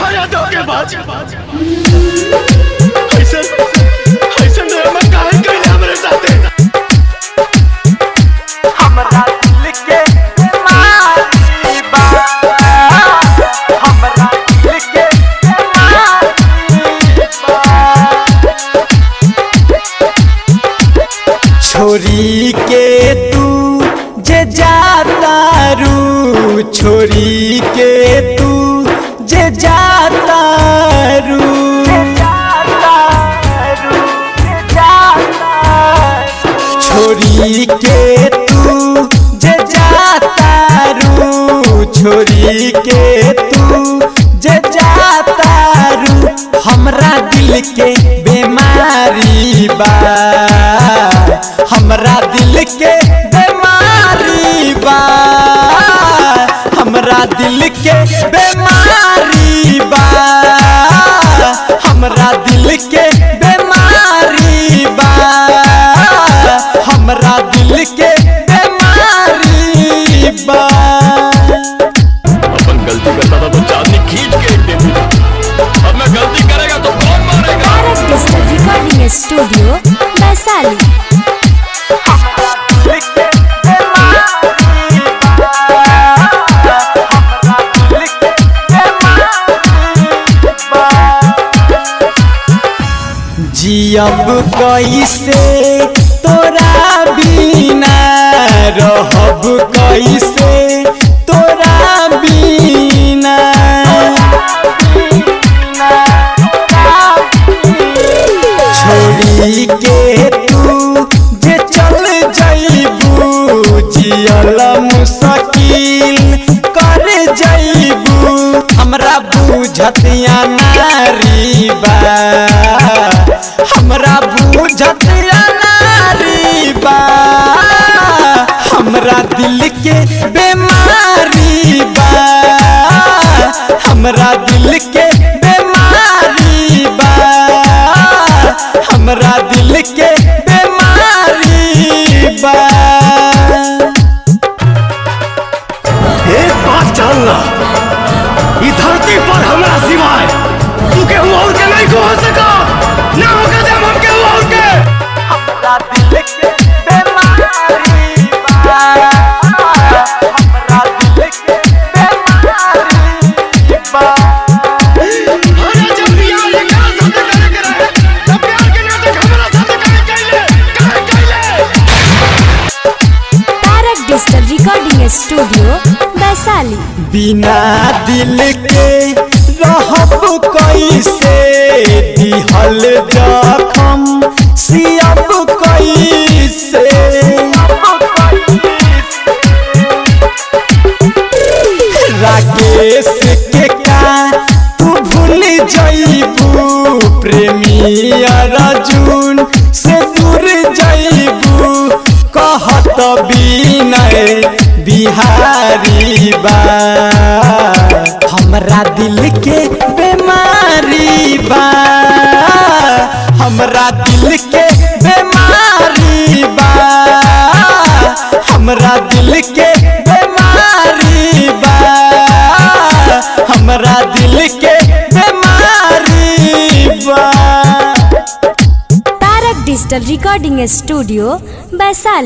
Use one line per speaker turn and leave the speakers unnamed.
बड़ा धोखेबाज ऐसन ड्रामा काहे कइले हमरे साथे।
हमरा दिल के बीमारी बा, हमरा दिल के बीमारी बा। छोरी के तू जे जाता रू, छोरी के तू जे जाता रू, छोरी के तू जे जाता रू, छोरी के तू जे जाता रू। हमरा दिल के बीमारी बा, हमरा दिल के बीमारी बा, हमरा दिल के बीमारी बा, हमरा दिल के बीमारी बा, हमरा दिल के बीमारी बा।
अपन गलती करता था तो चांदनी खींच के एक देती थी, अब मैं गलती करेगा तो कौन मारेगा।
तारक डिजिटल रिकॉर्डिंग स्टूडियो वैशाली।
जियब कैसे तोरा बिना, रहब कैसे तोरा बिना, छोड़ी के तू जे चल जइबू, जियल मुश्किल कर जइबू। हमरा बुझतिया नारी बा, हमरा बुझतिया नारी बा, हमरा दिल के बीमारी बा, हमरा दिल के बीमारी बा, हमरा दिल के बीमारी बा।
एक बात जानना, इस धरती पर हमरा सिवाय तू केहू और के नहीं हो सका, ना होगा जब हम केहू और के।
हमरा दिल के बीमारी बा, हमरा दिल के बीमारी बा।
अरे जब प्यार एकरा साथे करे के रहे, तब प्यार के नाटक हमरा साथे काहे कइले।
तारक डिजिटल रिकॉर्डिंग स्टूडियो वैशाली।
बिना दिल के रहब कैसे, दिहल जखम सियब कैसे, राकेश के का तू भूल जइबू, प्रेमी अर्जुन से दूर जइबू। कहत विनय बिहारी बा, हमरा दिल के बीमारी बा, हमरा दिल के बीमारी बा, हमरा दिल के बीमारी बा, हमरा दिल के बीमारी बा।
तारक डिजिटल रिकॉर्डिंग स्टूडियो वैशाली।